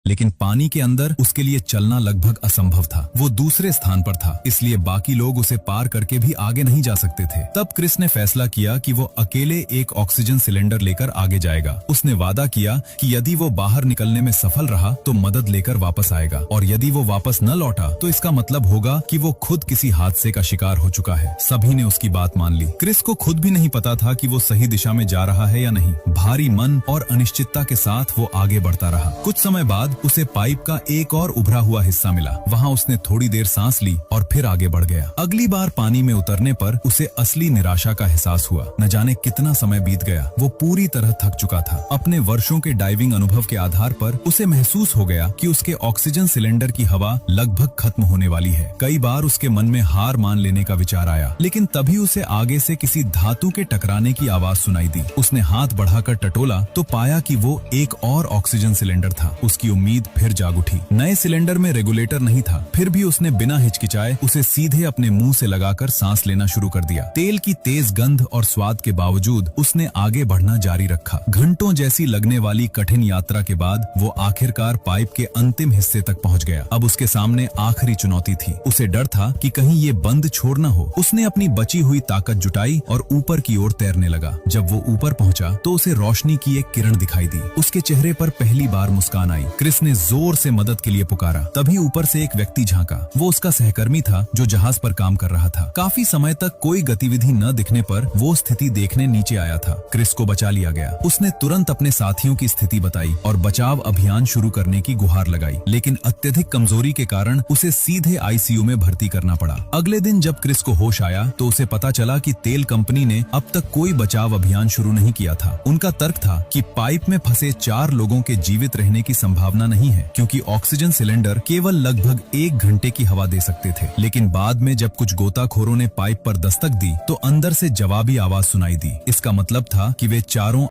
लेकिन पानी के अंदर उसके लिए चलना लगभग असंभव था। वो दूसरे स्थान पर था, इसलिए बाकी लोग उसे पार करके भी आगे नहीं जा सकते थे। तब क्रिस ने फैसला किया कि वो अकेले एक ऑक्सीजन सिलेंडर लेकर आगे जाएगा। उसने वादा किया कि यदि वो बाहर निकलने में सफल रहा तो मदद लेकर वापस आएगा, और यदि वो वापस न लौटा तो इसका मतलब होगा कि वो खुद किसी हादसे का शिकार हो चुका है। सभी ने उसकी बात मान ली। क्रिस को खुद भी नहीं पता था कि वो सही दिशा में जा रहा है या नहीं। भारी मन और अनिश्चितता के साथ वो आगे बढ़ता रहा। कुछ समय बाद उसे पाइप का एक और उभरा हुआ हिस्सा मिला। वहाँ उसने थोड़ी देर सांस ली और फिर आगे बढ़ गया। अगली बार पानी में उतरने पर उसे असली निराशा का एहसास हुआ। न जाने कितना समय बीत गया। वो पूरी तरह थक चुका था। अपने वर्षों के डाइविंग अनुभव के आधार पर उसे महसूस हो गया कि उसके ऑक्सीजन सिलेंडर की हवा लगभग खत्म होने वाली है। कई बार उसके मन में हार मान लेने का विचार आया, लेकिन तभी उसे आगे से किसी धातु के टकराने की आवाज सुनाई दी। उसने हाथ बढ़ाकर टटोला तो पाया कि वो एक और ऑक्सीजन सिलेंडर था। उसकी उम्मीद फिर जाग उठी। नए सिलेंडर में रेगुलेटर नहीं था, फिर भी उसने बिना हिचकिचाए उसे सीधे अपने मुंह से लगाकर सांस लेना शुरू कर दिया। तेल की तेज गंध और स्वाद के बावजूद उसने आगे बढ़ना जारी रखा। घंटों जैसी लगने वाली कठिन यात्रा के बाद वो आखिरकार पाइप के अंतिम हिस्से तक पहुंच गया। अब उसके सामने आखिरी चुनौती थी। उसे डर था कि कहीं ये बंद छोड़ न हो। उसने अपनी बची हुई ताकत जुटाई और ऊपर की ओर तैरने लगा। जब वो ऊपर पहुंचा तो उसे रोशनी की एक किरण दिखाई दी। उसके चेहरे पर पहली बार मुस्कान आई। क्रिस ने जोर से मदद के लिए पुकारा। तभी ऊपर से एक व्यक्ति झांका। वो उसका सहकर्मी था जो जहाज पर काम कर रहा था। काफी समय तक कोई गतिविधि न दिखने पर वो स्थिति देखने नीचे आया था। क्रिस को बचा लिया गया। उसने तुरंत अपने साथियों की स्थिति बताई और बचाव अभियान शुरू करने की गुहार लगाई, लेकिन अत्यधिक कमजोरी के कारण उसे सीधे आईसीयू में भर्ती करना पड़ा। अगले दिन जब क्रिस को होश आया तो उसे पता चला कि तेल कंपनी ने अब तक कोई बचाव अभियान शुरू नहीं किया था। उनका तर्क था कि पाइप में फंसे 4 लोगों के जीवित रहने की संभावना नहीं है, क्योंकि ऑक्सीजन सिलेंडर केवल लगभग 1 घंटे की हवा दे सकते थे। लेकिन बाद में जब कुछ गोताखोरों ने पाइप पर दस्तक दी तो अंदर से जवाबी आवाज सुनाई दी। इसका मतलब था कि वे चारों